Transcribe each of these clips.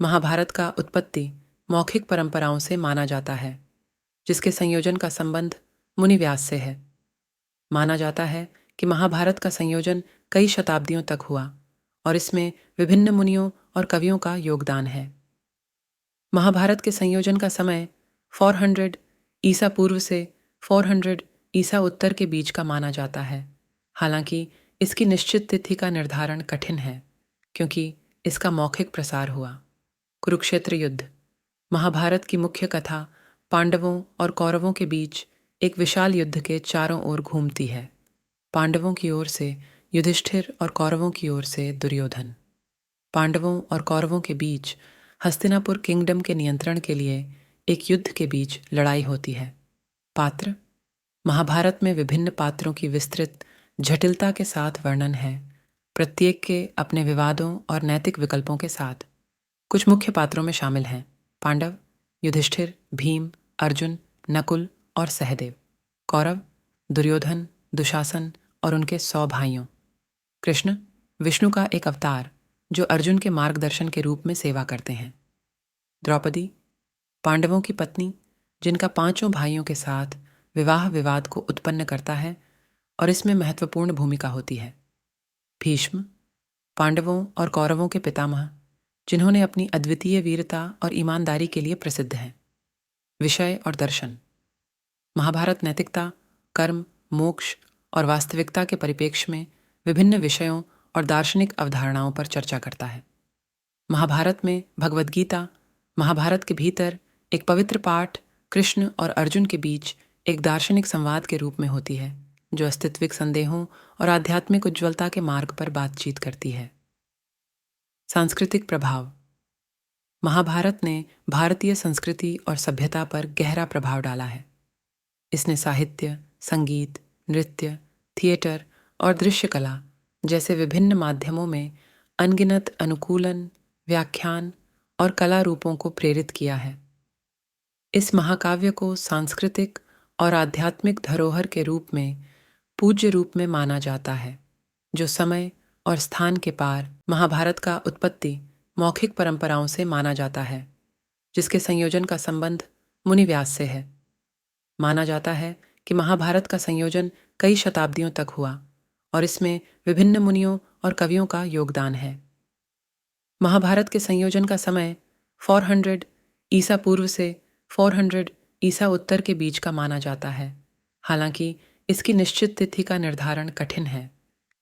महाभारत का उत्पत्ति मौखिक परंपराओं से माना जाता है, जिसके संयोजन का संबंध मुनि व्यास से है। माना जाता है कि महाभारत का संयोजन कई शताब्दियों तक हुआ और इसमें विभिन्न मुनियों और कवियों का योगदान है। महाभारत के संयोजन का समय 400 ईसा पूर्व से 400 ईसा उत्तर के बीच का माना जाता है। हालांकि इसकी निश्चित तिथि का निर्धारण कठिन है, क्योंकि इसका मौखिक प्रसार हुआ। कुरुक्षेत्र युद्ध। महाभारत की मुख्य कथा पांडवों और कौरवों के बीच एक विशाल युद्ध के चारों ओर घूमती है। पांडवों की ओर से युधिष्ठिर और कौरवों की ओर से दुर्योधन। पांडवों और कौरवों के बीच हस्तिनापुर किंगडम के नियंत्रण के लिए एक युद्ध के बीच लड़ाई होती है। पात्र। महाभारत में विभिन्न पात्रों की विस्तृत जटिलता के साथ वर्णन है, प्रत्येक के अपने विवादों और नैतिक विकल्पों के साथ। कुछ मुख्य पात्रों में शामिल हैं पांडव, युधिष्ठिर, भीम, अर्जुन, नकुल और सहदेव। कौरव, दुर्योधन, दुशासन और उनके 100 भाइयों। कृष्ण, विष्णु का एक अवतार जो अर्जुन के मार्गदर्शन के रूप में सेवा करते हैं। द्रौपदी, पांडवों की पत्नी जिनका 5 भाइयों के साथ विवाह विवाद को उत्पन्न करता है और इसमें महत्वपूर्ण भूमिका होती है। भीष्म, पांडवों और कौरवों के पितामह जिन्होंने अपनी अद्वितीय वीरता और ईमानदारी के लिए प्रसिद्ध हैं। विषय और दर्शन। महाभारत नैतिकता, कर्म, मोक्ष और वास्तविकता के परिप्रेक्ष्य में विभिन्न विषयों और दार्शनिक अवधारणाओं पर चर्चा करता है। महाभारत में भगवद गीता महाभारत के भीतर एक पवित्र पाठ कृष्ण और अर्जुन के बीच एक दार्शनिक संवाद के रूप में होती है, जो अस्तित्विक संदेहों और आध्यात्मिक उज्ज्वलता के मार्ग पर बातचीत करती है। सांस्कृतिक प्रभाव। महाभारत ने भारतीय संस्कृति और सभ्यता पर गहरा प्रभाव डाला है। इसने साहित्य, संगीत, नृत्य, थिएटर और दृश्य कला जैसे विभिन्न माध्यमों में अनगिनत अनुकूलन, व्याख्यान और कला रूपों को प्रेरित किया है। इस महाकाव्य को सांस्कृतिक और आध्यात्मिक धरोहर के रूप में पूज्य रूप में माना जाता है, जो समय और स्थान के पार। महाभारत का उत्पत्ति मौखिक परंपराओं से माना जाता है, जिसके संयोजन का संबंध मुनि व्यास से है। माना जाता है कि महाभारत का संयोजन कई शताब्दियों तक हुआ और इसमें विभिन्न मुनियों और कवियों का योगदान है। महाभारत के संयोजन का समय 400 ईसा पूर्व से 400 ईसा उत्तर के बीच का माना जाता है। हालांकि इसकी निश्चित तिथि का निर्धारण कठिन है,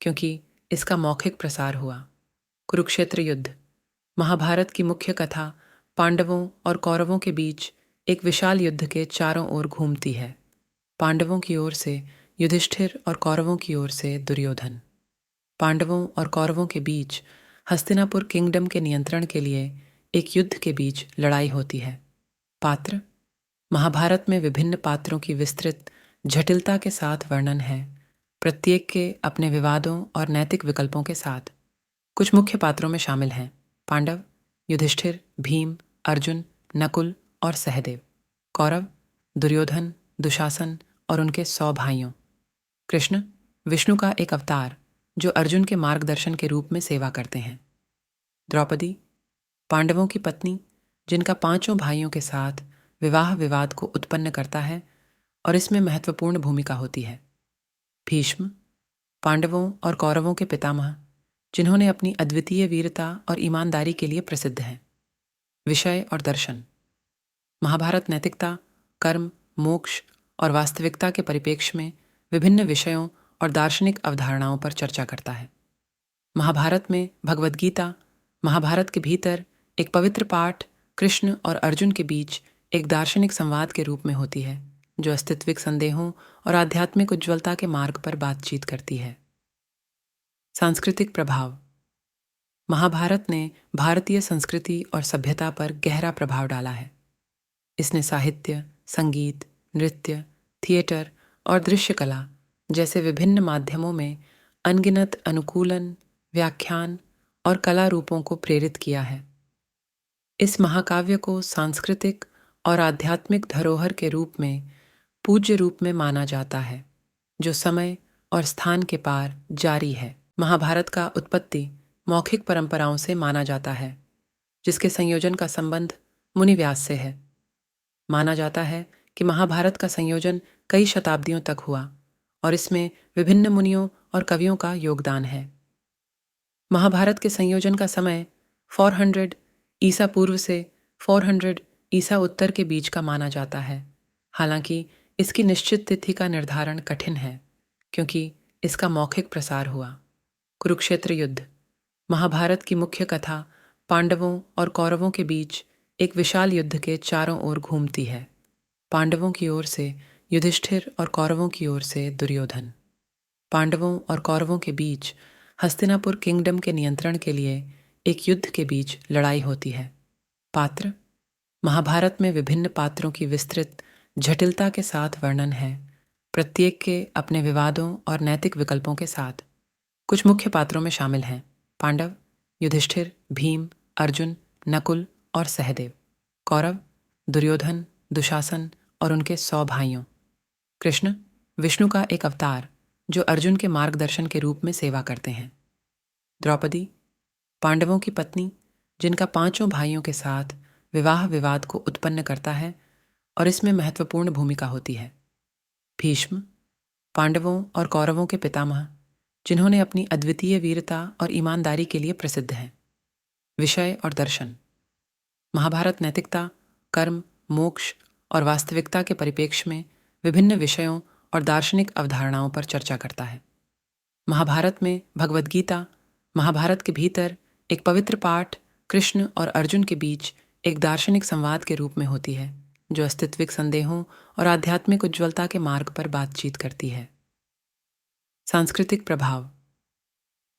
क्योंकि इसका मौखिक प्रसार हुआ। कुरुक्षेत्र युद्ध। महाभारत की मुख्य कथा पांडवों और कौरवों के बीच एक विशाल युद्ध के चारों ओर घूमती है। पांडवों की ओर से युधिष्ठिर और कौरवों की ओर से दुर्योधन। पांडवों और कौरवों के बीच हस्तिनापुर किंगडम के नियंत्रण के लिए एक युद्ध के बीच लड़ाई होती है। पात्र। महाभारत में विभिन्न पात्रों की विस्तृत जटिलता के साथ वर्णन है, प्रत्येक के अपने विवादों और नैतिक विकल्पों के साथ। कुछ मुख्य पात्रों में शामिल हैं पांडव, युधिष्ठिर, भीम, अर्जुन, नकुल और सहदेव। कौरव, दुर्योधन, दुशासन और उनके 100 भाइयों। कृष्ण, विष्णु का एक अवतार जो अर्जुन के मार्गदर्शन के रूप में सेवा करते हैं। द्रौपदी, पांडवों की पत्नी जिनका 5 भाइयों के साथ विवाह विवाद को उत्पन्न करता है और इसमें महत्वपूर्ण भूमिका होती है। भीष्म, पांडवों और कौरवों के पितामह जिन्होंने अपनी अद्वितीय वीरता और ईमानदारी के लिए प्रसिद्ध हैं। विषय और दर्शन। महाभारत नैतिकता, कर्म, मोक्ष और वास्तविकता के परिप्रेक्ष्य में विभिन्न विषयों और दार्शनिक अवधारणाओं पर चर्चा करता है। महाभारत में भगवद गीता महाभारत के भीतर एक पवित्र पाठ कृष्ण और अर्जुन के बीच एक दार्शनिक संवाद के रूप में होती है, जो अस्तित्विक संदेहों और आध्यात्मिक उज्ज्वलता के मार्ग पर बातचीत करती है। सांस्कृतिक प्रभाव। महाभारत ने भारतीय संस्कृति और सभ्यता पर गहरा प्रभाव डाला है। इसने साहित्य, संगीत, नृत्य, थिएटर और दृश्य कला जैसे विभिन्न माध्यमों में अनगिनत अनुकूलन, व्याख्यान और कला रूपों को प्रेरित किया है। इस महाकाव्य को सांस्कृतिक और आध्यात्मिक धरोहर के रूप में पूज्य रूप में माना जाता है, जो समय और स्थान के पार जारी है। महाभारत का उत्पत्ति मौखिक परंपराओं से माना जाता है। जिसके संयोजन का संबंध मुनि व्यास से है। माना जाता है कि महाभारत का संयोजन कई शताब्दियों तक हुआ और इसमें विभिन्न मुनियों और कवियों का योगदान है। महाभारत के संयोजन का समय 400 ईसा पूर्व से 400 ईसा उत्तर के बीच का माना जाता है। हालांकि इसकी निश्चित तिथि का निर्धारण कठिन है क्योंकि इसका मौखिक प्रसार हुआ। कुरुक्षेत्र युद्ध। महाभारत की मुख्य कथा पांडवों और कौरवों के बीच एक विशाल युद्ध के चारों ओर घूमती है। पांडवों की ओर से युधिष्ठिर और कौरवों की ओर से दुर्योधन। पांडवों और कौरवों के बीच हस्तिनापुर किंगडम के नियंत्रण के लिए एक युद्ध के बीच लड़ाई होती है। पात्र। महाभारत में विभिन्न पात्रों की विस्तृत जटिलता के साथ वर्णन है, प्रत्येक के अपने विवादों और नैतिक विकल्पों के साथ। कुछ मुख्य पात्रों में शामिल हैं पांडव, युधिष्ठिर, भीम, अर्जुन, नकुल और सहदेव। कौरव, दुर्योधन, दुशासन और उनके 100 भाइयों। कृष्ण, विष्णु का एक अवतार जो अर्जुन के मार्गदर्शन के रूप में सेवा करते हैं। द्रौपदी, पांडवों की पत्नी जिनका 5 भाइयों के साथ विवाह विवाद को उत्पन्न करता है और इसमें महत्वपूर्ण भूमिका होती है। भीष्म, पांडवों और कौरवों के पितामह जिन्होंने अपनी अद्वितीय वीरता और ईमानदारी के लिए प्रसिद्ध हैं। विषय और दर्शन। महाभारत नैतिकता, कर्म, मोक्ष और वास्तविकता के परिप्रेक्ष्य में विभिन्न विषयों और दार्शनिक अवधारणाओं पर चर्चा करता है। महाभारत में भगवद गीता महाभारत के भीतर एक पवित्र पाठ कृष्ण और अर्जुन के बीच एक दार्शनिक संवाद के रूप में होती है जो अस्तित्विक संदेहों और आध्यात्मिक उज्ज्वलता के मार्ग पर बातचीत करती है। सांस्कृतिक प्रभाव।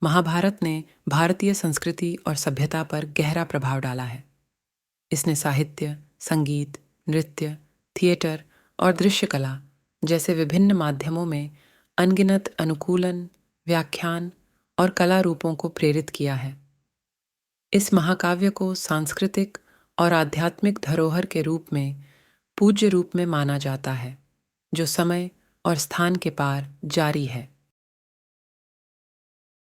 महाभारत ने भारतीय संस्कृति और सभ्यता पर गहरा प्रभाव डाला है। इसने साहित्य, संगीत, नृत्य, थिएटर और दृश्य कला जैसे विभिन्न माध्यमों में अनगिनत अनुकूलन, व्याख्यान और कला रूपों को प्रेरित किया है। इस महाकाव्य को सांस्कृतिक और आध्यात्मिक धरोहर के रूप में पूज्य रूप में माना जाता है जो समय और स्थान के पार जारी है।